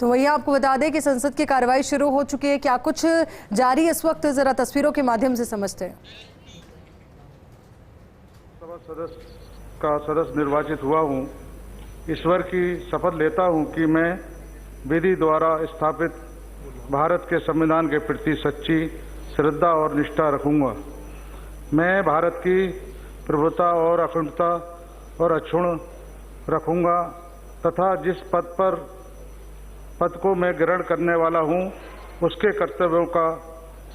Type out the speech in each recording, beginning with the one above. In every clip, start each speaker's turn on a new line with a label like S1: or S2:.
S1: तो वही आपको बता दें कि संसद की कार्रवाई शुरू हो चुकी है। क्या कुछ जारी इस वक्त, जरा तस्वीरों के माध्यम से समझते हैं।
S2: सदस्य निर्वाचित हुआ हूं। ईश्वर की शपथ लेता हूं कि मैं विधि द्वारा स्थापित भारत के संविधान के प्रति सच्ची श्रद्धा और निष्ठा रखूंगा। मैं भारत की प्रभुता और अखंडता और अक्षुण्ण रखूंगा तथा जिस पद को मैं ग्रहण करने वाला हूं उसके कर्तव्यों का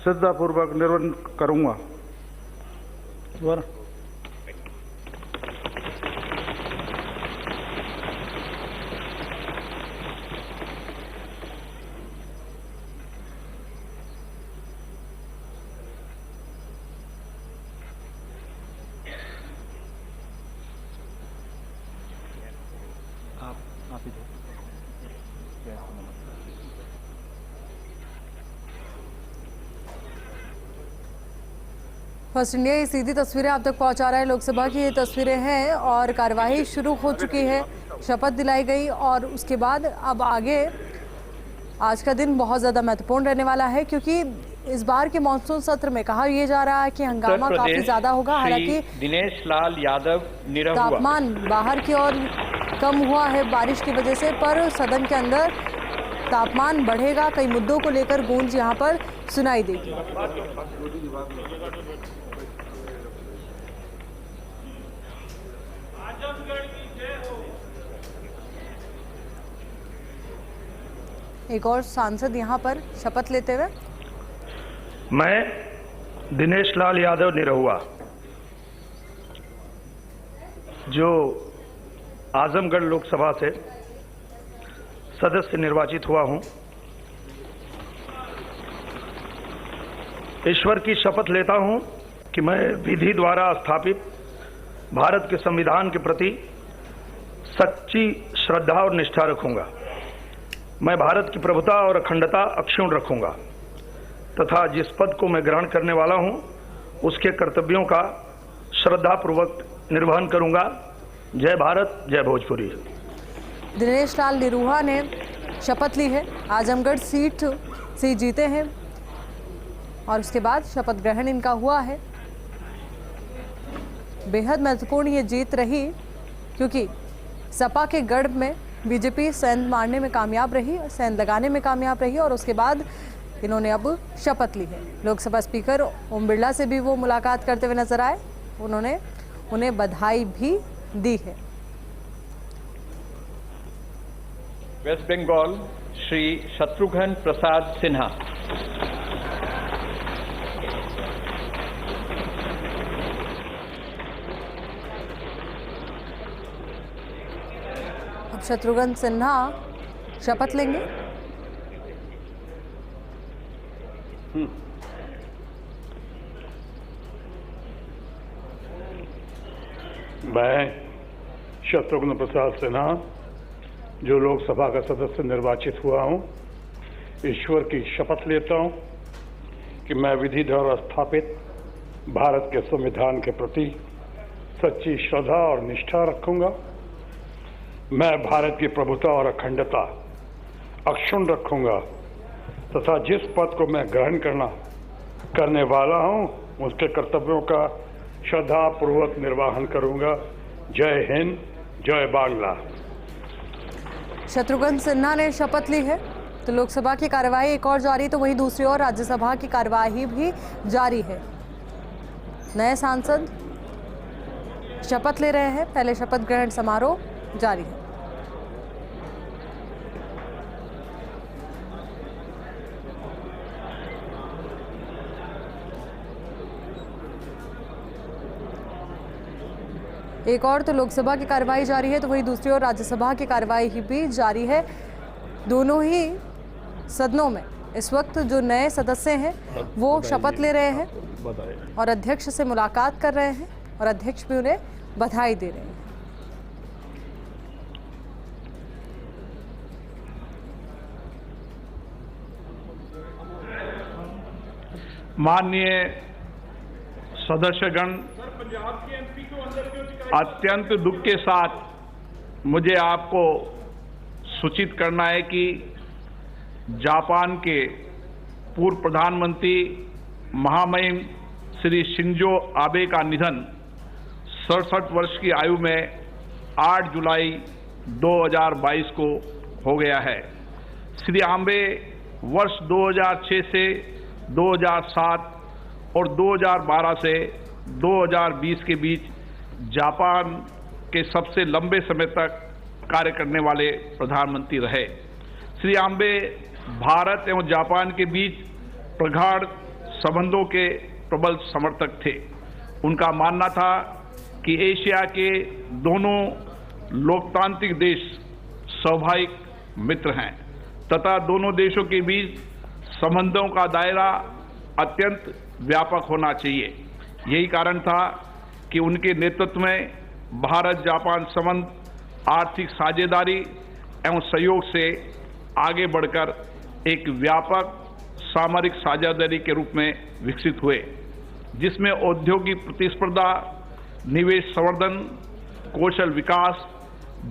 S2: श्रद्धापूर्वक निर्वहन करूंगा।
S3: आप ही दो।
S1: फर्स्ट इंडिया ये सीधी तस्वीरें आप तक पहुंचा रहा है। लोकसभा की ये तस्वीरें हैं और कार्यवाही शुरू हो चुकी है। शपथ दिलाई गई और उसके बाद अब आगे आज का दिन बहुत ज़्यादा महत्वपूर्ण रहने वाला है, क्योंकि इस बार के मानसून सत्र में कहा यह जा रहा है कि हंगामा काफी ज़्यादा होगा। हालांकि
S4: दिनेश लाल यादव निरहुआ
S1: तापमान बाहर की ओर कम हुआ है बारिश की वजह से, पर सदन के अंदर तापमान बढ़ेगा। कई मुद्दों को लेकर गूंज यहाँ पर सुनाई देगी। एक और सांसद यहाँ पर शपथ लेते हुए।
S5: मैं दिनेश लाल यादव निरहुआ, जो आजमगढ़ लोकसभा से सदस्य निर्वाचित हुआ हूं, ईश्वर की शपथ लेता हूं कि मैं विधि द्वारा स्थापित भारत के संविधान के प्रति सच्ची श्रद्धा और निष्ठा रखूंगा। मैं भारत की प्रभुता और अखंडता अक्षुण्ण रखूंगा तथा जिस पद को मैं ग्रहण करने वाला हूं उसके कर्तव्यों का श्रद्धापूर्वक निर्वहन करूंगा। जय भारत, जय भोजपुरी।
S1: दिनेश लाल निरहुआ ने शपथ ली है। आजमगढ़ सीट से जीते हैं और उसके बाद शपथ ग्रहण इनका हुआ है। बेहद महत्वपूर्ण ये जीत रही, क्योंकि सपा के गढ़ में बीजेपी सेंध मारने में कामयाब रही, सेंध लगाने में कामयाब रही और उसके बाद इन्होंने अब शपथ ली है। लोकसभा स्पीकर ओम बिरला से भी वो मुलाकात करते हुए नजर आए। उन्होंने उन्हें बधाई भी दी है।
S4: वेस्ट बंगाल श्री शत्रुघ्न प्रसाद सिन्हा।
S1: अब शत्रुघ्न सिन्हा शपथ लेंगे।
S2: मैं शत्रुघ्न प्रसाद सिन्हा, जो लोकसभा का सदस्य निर्वाचित हुआ हूं, ईश्वर की शपथ लेता हूं कि मैं विधि द्वारा स्थापित भारत के संविधान के प्रति सच्ची श्रद्धा और निष्ठा रखूंगा। मैं भारत की प्रभुता और अखंडता अक्षुण्ण रखूंगा तथा जिस पद को मैं ग्रहण करने वाला हूं उसके कर्तव्यों का श्रद्धापूर्वक निर्वहन करूंगा। जय हिंद, जय बांग्ला।
S1: शत्रुघ्न सिन्हा ने शपथ ली है। तो लोकसभा की कार्यवाही एक और जारी, तो वहीं दूसरी ओर राज्यसभा की कार्यवाही भी जारी है। नए सांसद शपथ ले रहे हैं। पहले शपथ ग्रहण समारोह जारी है। एक और तो लोकसभा की कार्यवाही जारी है, तो वहीं दूसरी ओर राज्यसभा की कार्यवाही भी जारी है। दोनों ही सदनों में इस वक्त जो नए सदस्य हैं वो शपथ ले रहे हैं और अध्यक्ष से मुलाकात कर रहे हैं और अध्यक्ष भी उन्हें बधाई दे रहे हैं।
S5: माननीय सदस्यगण, अत्यंत दुख के साथ मुझे आपको सूचित करना है कि
S3: जापान के पूर्व प्रधानमंत्री महामहिम श्री शिंजो आबे का निधन 67 वर्ष की आयु में 8 जुलाई 2022 को हो गया है। श्री आबे वर्ष 2006 से 2007 और 2012 से 2020 के बीच जापान के सबसे लंबे समय तक कार्य करने वाले प्रधानमंत्री रहे। श्री आबे भारत एवं जापान के बीच प्रगाढ़ संबंधों के प्रबल समर्थक थे। उनका मानना था कि एशिया के दोनों लोकतांत्रिक देश स्वाभाविक मित्र हैं तथा दोनों देशों के बीच संबंधों का दायरा अत्यंत व्यापक होना चाहिए। यही कारण था कि उनके नेतृत्व में भारत जापान संबंध आर्थिक साझेदारी एवं सहयोग से आगे बढ़कर एक व्यापक सामरिक साझेदारी के रूप में विकसित हुए, जिसमें औद्योगिक प्रतिस्पर्धा, निवेश संवर्धन, कौशल विकास,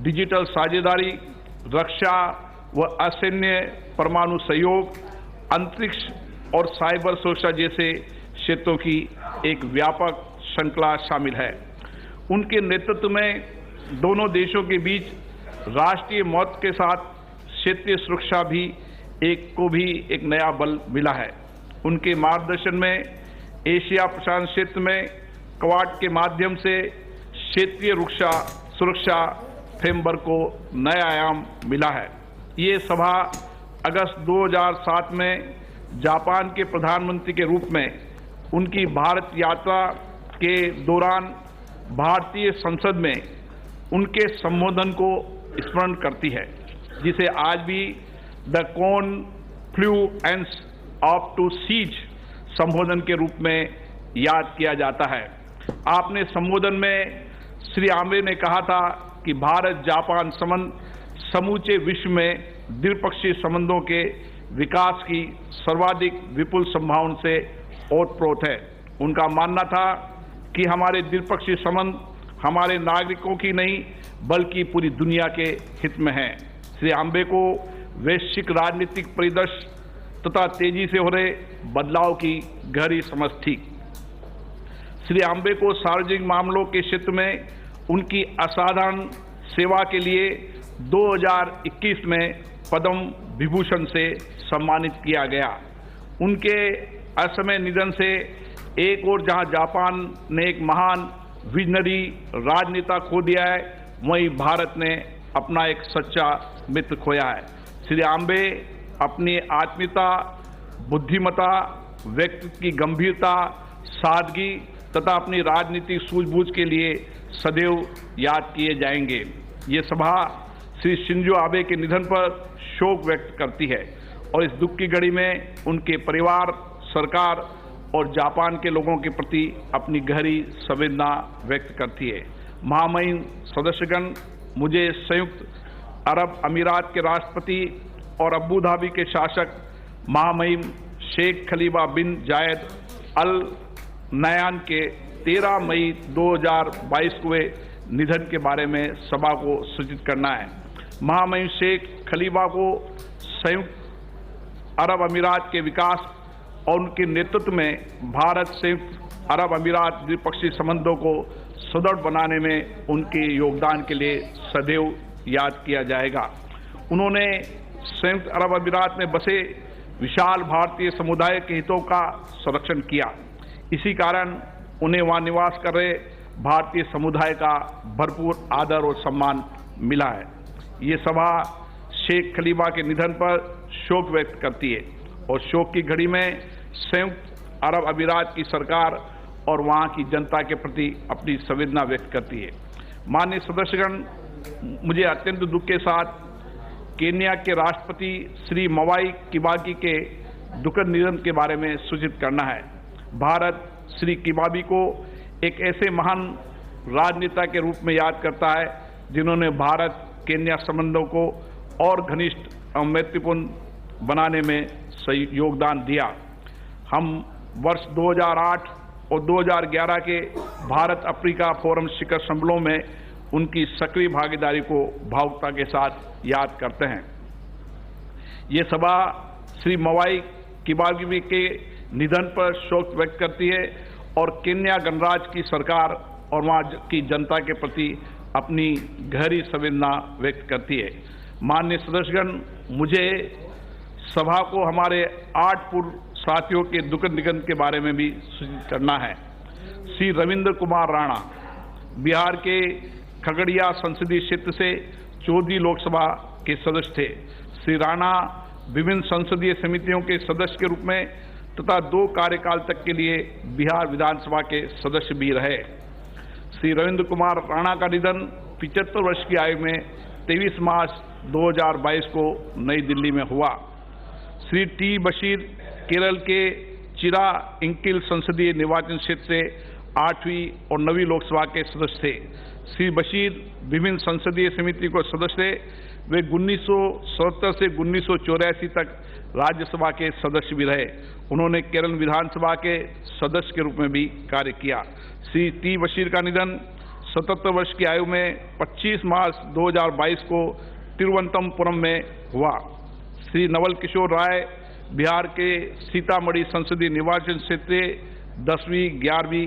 S3: डिजिटल साझेदारी, रक्षा व असैन्य परमाणु सहयोग, अंतरिक्ष और साइबर सुरक्षा जैसे क्षेत्रों की एक व्यापक श्रृंखला शामिल है। उनके नेतृत्व में दोनों देशों के बीच राष्ट्रीय महत्व के साथ क्षेत्रीय सुरक्षा भी एक नया बल मिला है। उनके मार्गदर्शन में एशिया प्रशांत क्षेत्र में क्वाड के माध्यम से क्षेत्रीय सुरक्षा फ्रेमवर्क को नया आयाम मिला है। ये सभा अगस्त 2007 में जापान के प्रधानमंत्री के रूप में उनकी भारत यात्रा के दौरान भारतीय संसद में उनके संबोधन को स्मरण करती है, जिसे आज भी the confluence of two seas संबोधन के रूप में याद किया जाता है। आपने संबोधन में श्री आबे ने कहा था कि भारत जापान संबंध समूचे विश्व में द्विपक्षीय संबंधों के विकास की सर्वाधिक विपुल संभावना से ओतप्रोत है। उनका मानना था कि हमारे द्विपक्षीय संबंध हमारे नागरिकों की नहीं बल्कि पूरी दुनिया के हित में है। श्री आबे को वैश्विक राजनीतिक परिदृश्य तथा तेजी से हो रहे बदलाव की गहरी समझ थी। श्री आबे को सार्वजनिक मामलों के क्षेत्र में उनकी असाधारण सेवा के लिए 2021 में पद्म विभूषण से सम्मानित किया गया। उनके असमय निधन से एक और जहां जापान ने एक महान विजनरी राजनेता खो दिया है, वहीं भारत ने अपना एक सच्चा मित्र खोया है। श्री आबे अपनी आत्मीयता, बुद्धिमत्ता, व्यक्तित्व की गंभीरता, सादगी तथा अपनी राजनीतिक सूझबूझ के लिए सदैव याद किए जाएंगे। ये सभा श्री शिंजो आबे के निधन पर शोक व्यक्त करती है और इस दुख की घड़ी में उनके परिवार, सरकार और जापान के लोगों के प्रति अपनी गहरी संवेदना व्यक्त करती है। महामहिम सदस्यगण, मुझे संयुक्त अरब अमीरात के राष्ट्रपति और अबू धाबी के शासक महामहिम शेख खलीफा बिन जायद अल नयान के 13 मई 2022 को हुए निधन के बारे में सभा को सूचित करना है। महामहिम शेख खलीफा को संयुक्त अरब अमीरात के विकास और उनके नेतृत्व में भारत संयुक्त अरब अमीरात द्विपक्षीय संबंधों को सुदृढ़ बनाने में उनके योगदान के लिए सदैव याद किया जाएगा। उन्होंने संयुक्त अरब अमीरात में बसे विशाल भारतीय समुदाय के हितों का संरक्षण किया। इसी कारण उन्हें वहां निवास कर रहे भारतीय समुदाय का भरपूर आदर और सम्मान मिला है। ये सभा शेख खलीफा के निधन पर शोक व्यक्त करती है और शोक की घड़ी में संयुक्त अरब अमीरात की सरकार और वहां की जनता के प्रति अपनी संवेदना व्यक्त करती है। माननीय सदस्यगण, मुझे अत्यंत दुख के साथ केन्या के राष्ट्रपति श्री मवाई किबाकी के दुखद निधन के बारे में सूचित करना है। भारत श्री किबाकी को एक ऐसे महान राजनेता के रूप में याद करता है जिन्होंने भारत केन्या संबंधों को और घनिष्ठ और मैत्रीपूर्ण बनाने में सही योगदान दिया। हम वर्ष 2008 और 2011 के भारत अफ्रीका फोरम शिखर सम्मेलनों में उनकी सक्रिय भागीदारी को भावुकता के साथ याद करते हैं। ये सभा श्री मवाई किबागी के निधन पर शोक व्यक्त करती है और केन्या गणराज्य की सरकार और वहां की जनता के प्रति अपनी गहरी संवेदना व्यक्त करती है। माननीय सदस्यगण, मुझे सभा को हमारे 8 पूर्व साथियों के दुखद निधन के बारे में भी सूचित करना है। श्री रविंद्र कुमार राणा बिहार के खगड़िया संसदीय क्षेत्र से 14वीं लोकसभा के सदस्य थे। श्री राणा विभिन्न संसदीय समितियों के सदस्य के रूप में तथा 2 कार्यकाल तक के लिए बिहार विधानसभा के सदस्य भी रहे। श्री रविंद्र कुमार राणा का निधन 75 वर्ष की आयु में 23 मार्च 2022 को नई दिल्ली में हुआ। श्री टी बशीर केरल के चिरा इंकिल संसदीय निर्वाचन क्षेत्र से 8वीं और 9वीं लोकसभा के सदस्य थे। श्री बशीर विभिन्न संसदीय समिति को सदस्य थे। वे 1977 से 1984 तक राज्यसभा के सदस्य भी रहे। उन्होंने केरल विधानसभा के सदस्य के रूप में भी कार्य किया। श्री टी बशीर का निधन 77 वर्ष की आयु में 25 मार्च 2022 को तिरुवनंतपुरम में हुआ। श्री नवल किशोर राय बिहार के सीतामढ़ी संसदीय निर्वाचन क्षेत्र से 10वीं, 11वीं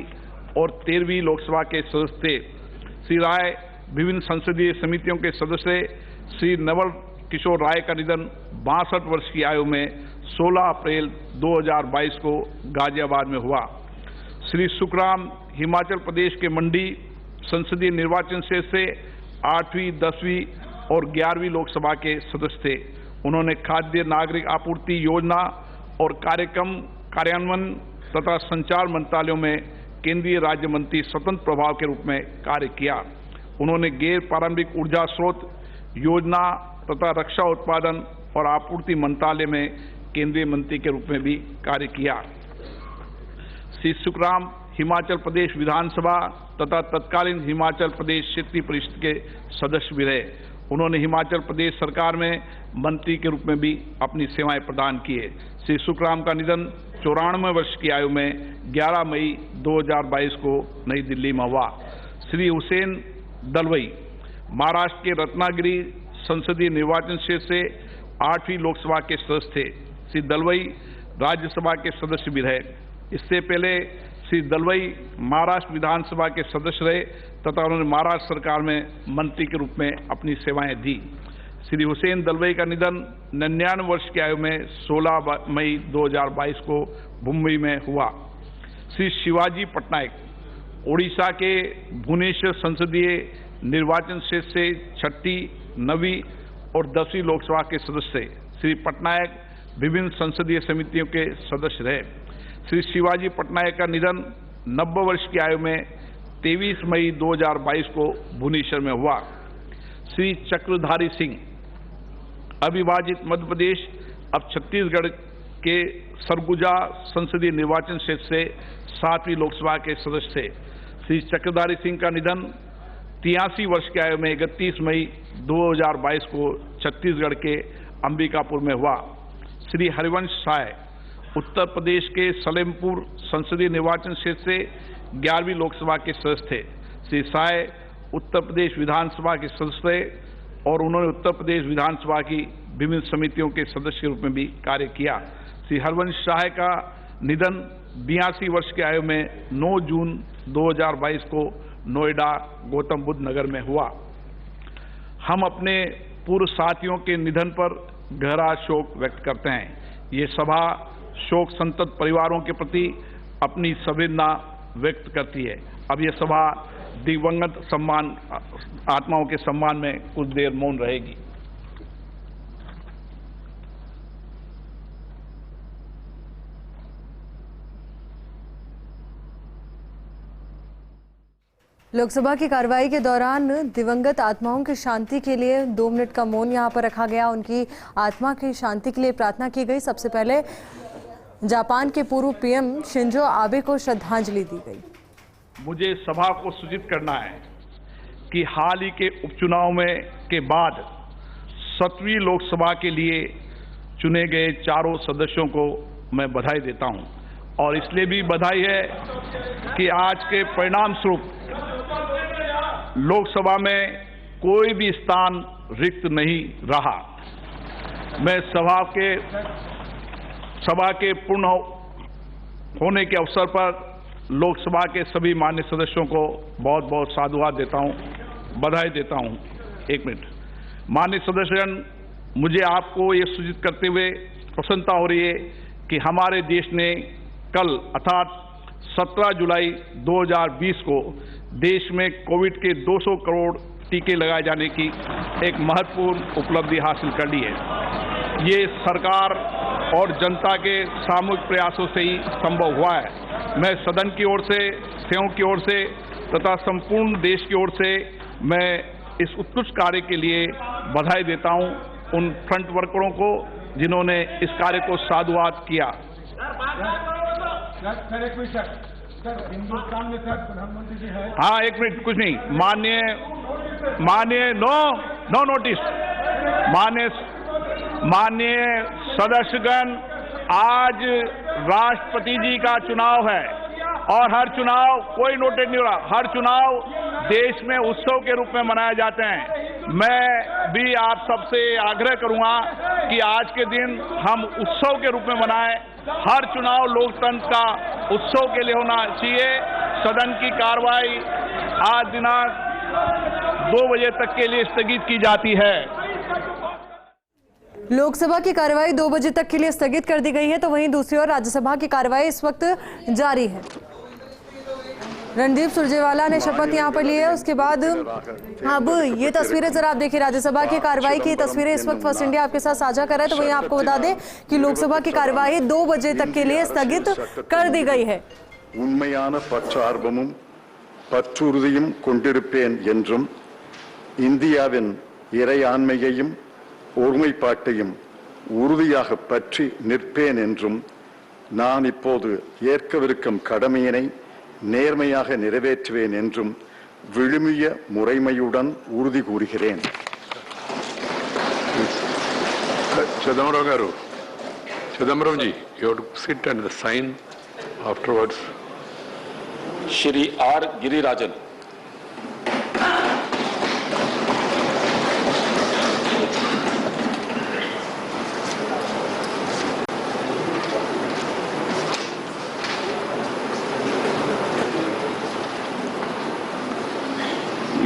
S3: और 13वीं लोकसभा के सदस्य थे। श्री राय विभिन्न संसदीय समितियों के सदस्य। श्री नवल किशोर राय का निधन 62 वर्ष की आयु में 16 अप्रैल 2022 को गाजियाबाद में हुआ। श्री सुखराम हिमाचल प्रदेश के मंडी संसदीय निर्वाचन क्षेत्र से 8वीं, 10वीं और 11वीं लोकसभा के सदस्य थे। उन्होंने खाद्य नागरिक आपूर्ति योजना और कार्यक्रम कार्यान्वयन तथा संचार मंत्रालयों में केंद्रीय राज्य मंत्री स्वतंत्र प्रभाव के रूप में कार्य किया। उन्होंने गैर पारंपरिक ऊर्जा स्रोत योजना तथा रक्षा उत्पादन और आपूर्ति मंत्रालय में केंद्रीय मंत्री के रूप में भी कार्य किया। श्री सुखराम हिमाचल प्रदेश विधानसभा तथा तत्कालीन हिमाचल प्रदेश क्षेत्रीय परिषद के सदस्य भी रहे। उन्होंने हिमाचल प्रदेश सरकार में मंत्री के रूप में भी अपनी सेवाएं प्रदान की है। श्री सुखराम का निधन 94 वर्ष की आयु में 11 मई 2022 को नई दिल्ली में हुआ। श्री हुसैन दलवई महाराष्ट्र के रत्नागिरी संसदीय निर्वाचन क्षेत्र से 8वीं लोकसभा के सदस्य थे। श्री दलवई राज्यसभा के सदस्य भी रहे। इससे पहले श्री दलवई महाराष्ट्र विधानसभा के सदस्य रहे तथा उन्होंने महाराष्ट्र सरकार में मंत्री के रूप में अपनी सेवाएं दी। श्री हुसैन दलवई का निधन 99 वर्ष की आयु में 16 मई 2022 को मुंबई में हुआ। श्री शिवाजी पटनायक ओडिशा के भुवनेश्वर संसदीय निर्वाचन क्षेत्र से 6ठी, 9वीं और 10वीं लोकसभा के सदस्य थे। श्री पटनायक विभिन्न संसदीय समितियों के सदस्य रहे। श्री शिवाजी पटनायक का निधन 90 वर्ष की आयु में 23 मई 2022 को भुवनेश्वर में हुआ। श्री चक्रधारी सिंह अविभाजित मध्य प्रदेश अब छत्तीसगढ़ के सरगुजा संसदीय निर्वाचन क्षेत्र से 7वीं लोकसभा के सदस्य थे। श्री चक्रधारी सिंह का निधन 83 वर्ष की आयु में 31 मई 2022 को छत्तीसगढ़ के अंबिकापुर में हुआ। श्री हरिवंश साय उत्तर प्रदेश के सलेमपुर संसदीय निर्वाचन क्षेत्र से 11वीं लोकसभा के सदस्य थे। श्री साय उत्तर प्रदेश विधानसभा के सदस्य थे और उन्होंने उत्तर प्रदेश विधानसभा की विभिन्न समितियों के सदस्य के रूप में भी कार्य किया। श्री हरिवंश साय का निधन 82 वर्ष की आयु में 9 जून 2022 को नोएडा गौतम बुद्ध नगर में हुआ। हम अपने पूर्व साथियों के निधन पर गहरा शोक व्यक्त करते हैं। ये सभा शोक संतप्त परिवारों के प्रति अपनी संवेदना व्यक्त करती है। अब ये सभा दिवंगत सम्मान आत्माओं के सम्मान में कुछ देर मौन रहेगी।
S1: लोकसभा की कार्रवाई के दौरान दिवंगत आत्माओं की शांति के लिए 2 मिनट का मौन यहां पर रखा गया। उनकी आत्मा की शांति के लिए प्रार्थना की गई। सबसे पहले जापान के पूर्व पीएम शिंजो आबे को श्रद्धांजलि दी गई।
S3: मुझे सभा को सूचित करना है कि हाल ही के उपचुनाव में के बाद 7वीं लोकसभा के लिए चुने गए चारों सदस्यों को मैं बधाई देता हूं और इसलिए भी बधाई है कि आज के परिणाम स्वरूप लोकसभा में कोई भी स्थान रिक्त नहीं रहा। मैं सभा के सभा के पूर्ण होने के अवसर पर लोकसभा के सभी मान्य सदस्यों को बहुत बहुत साधुवाद देता हूं, बधाई देता हूं। एक मिनट, मान्य सदस्यगण, मुझे आपको ये सूचित करते हुए प्रसन्नता हो रही है कि हमारे देश ने कल अर्थात 17 जुलाई 2020 को देश में कोविड के 200 करोड़ टीके लगाए जाने की एक महत्वपूर्ण उपलब्धि हासिल कर ली है। ये सरकार और जनता के सामूहिक प्रयासों से ही संभव हुआ है। मैं सदन की ओर से, सेवकों की ओर से तथा संपूर्ण देश की ओर से मैं इस उत्कृष्ट कार्य के लिए बधाई देता हूं उन फ्रंट वर्करों को जिन्होंने इस कार्य को साधुवाद किया।
S6: हिंदुस्तान में सर प्रधानमंत्री जी है।
S3: हाँ, एक मिनट, कुछ नहीं, माननीय नो नोटिस। माननीय सदस्यगण, आज राष्ट्रपति जी का चुनाव है और हर चुनाव कोई नोटिस नहीं हो रहा, हर चुनाव देश में उत्सव के रूप में मनाए जाते हैं। मैं भी आप सबसे आग्रह करूंगा कि आज के दिन हम उत्सव के रूप में मनाएं। हर चुनाव लोकतंत्र का उत्सव के लिए होना चाहिए। सदन की कार्रवाई आज दिनांक 2 बजे तक के लिए स्थगित की जाती है।
S1: लोकसभा की कार्रवाई 2 बजे तक के लिए स्थगित कर दी गई है, तो वहीं दूसरी ओर राज्यसभा की कार्रवाई इस वक्त जारी है। रणदीप सुरजेवाला ने शपथ यहां पर ली है। उसके बाद अब ये तस्वीरें जरा आप देखिए, राज्यसभा की कार्रवाई की तस्वीरें इस वक्त फर्स्ट इंडिया आपके साथ साझा कर रहा है। तो वहीं आपको बता दें कि लोकसभा की कार्रवाई 2 बजे तक के लिए स्थगित कर दी गई है।
S7: உண்மையான பற்றார்வமும் பற்றுறுதியும் கொண்டிருப்பேன் என்றும் இந்தியாவின் இறையாண்மையையும் ஒருமைப்பாட்டையும் உறுதியாக பற்றி நிற்பேன் என்றும் நான் இப்போது ஏற்கவிருக்கும் கடமையினை நேர்மையாக நிறைவேற்றுவேன் என்றும் விழுமிய முறைமையுடன் உறுதி கூறுகிறேன்.
S8: Chidambaram garu, Chidambaram ji, you have to sit and sign afterwards.
S9: Shri R. Girirajan.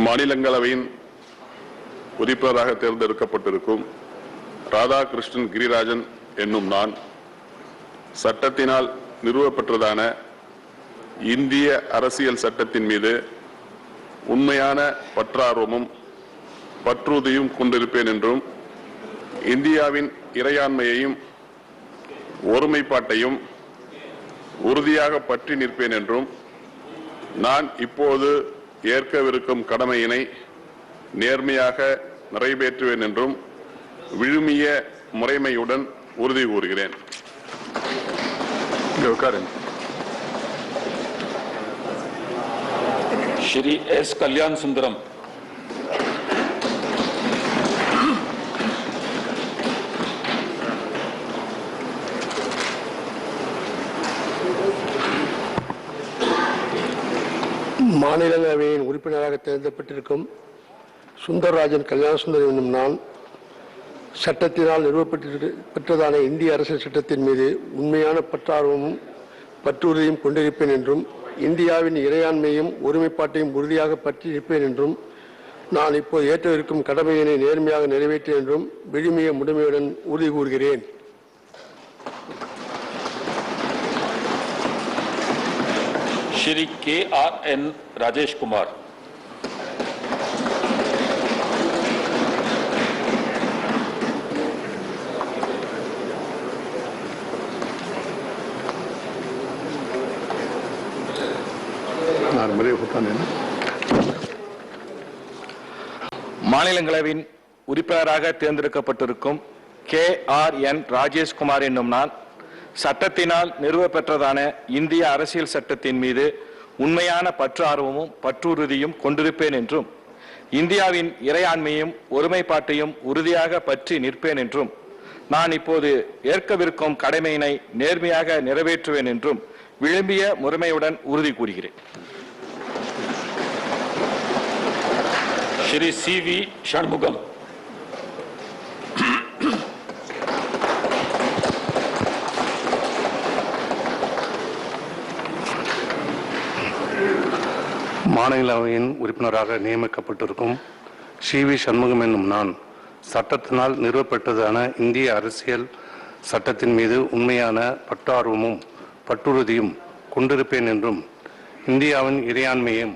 S8: மாநிலங்களவையின் உறுப்பினராக தேர்ந்தெடுக்கப்பட்டிருக்கும் ராதாகிருஷ்ணன் கிரிராஜன் என்னும் நான் சட்டத்தினால் நிறுவப்பட்டதான இந்திய அரசியல் சட்டத்தின் மீது உண்மையான பற்றார்வமும் பற்றுறுதியும் கொண்டிருப்பேன் என்றும் இந்தியாவின் இறையாண்மையையும் ஒருமைப்பாட்டையும் உறுதியாக பற்றி நிற்பேன் என்றும் நான் இப்போது ஏற்கவிருக்கும் கடமையினை நேர்மையாக நிறைவேற்றுவேன் என்றும் விழுமிய முறைமையுடன் உறுதி கூறுகிறேன்.
S9: श्री एस कल्याण सुंदरम.
S6: மாநிலங்களவையின் உறுப்பினராக தேர்ந்தெடுக்கப்பட்டிருக்கும் சுந்தரராஜன் கல்யாண சுந்தரம் என்னும் நான் சட்டத்தினால் நிறுவப்பட்டதான இந்திய அரசியல் சட்டத்தின் மீது உண்மையான பற்றார்வமும் பற்றுறுதியும் கொண்டிருப்பேன் என்றும் இந்தியாவின் இறையாண்மையும் ஒருமைப்பாட்டையும் உறுதியாக பற்றி நிற்பேன் என்றும் நான் இப்போது ஏற்றவிருக்கும் கடமையினை நேர்மையாக நிறைவேற்றேன் என்றும் விழுமிய முறைமையுடன் உறுதி கூறுகிறேன்.
S9: श्री KRN राजेश कुमार.
S10: மாநிலங்களவையின் உறுப்பினராக தேர்ந்தெடுக்கப்பட்டிருக்கும் KRN ராஜேஷ்குமார் என்னும் நான் சட்டத்தினால் நிறுவப்பெற்றதான இந்திய அரசியல் சட்டத்தின் மீது உண்மையான பற்றார்வமும் பற்றுறுதியும் கொண்டிருப்பேன் என்றும் இந்தியாவின் இறையாண்மையும் ஒருமைப்பாட்டையும் உறுதியாக பற்றி நிற்பேன் என்றும் நான் இப்போது ஏற்கவிருக்கும் கடமையினை நேர்மையாக நிறைவேற்றுவேன் என்றும் விழுமிய முறைமையுடன் உறுதி கூறுகிறேன்.
S9: श्री CV षणमुगम.
S2: மாநிலவையின் உறுப்பினராக நியமிக்கப்பட்டிருக்கும் சி.வி. சண்முகம் என்னும் நான் சட்டத்தினால் நிறுவப்பட்டதான இந்திய அரசியல் சட்டத்தின் மீது உண்மையான பற்றார்வமும் பற்றுறுதியும் கொண்டிருப்பேன் என்றும் இந்தியாவின் இறையாண்மையும்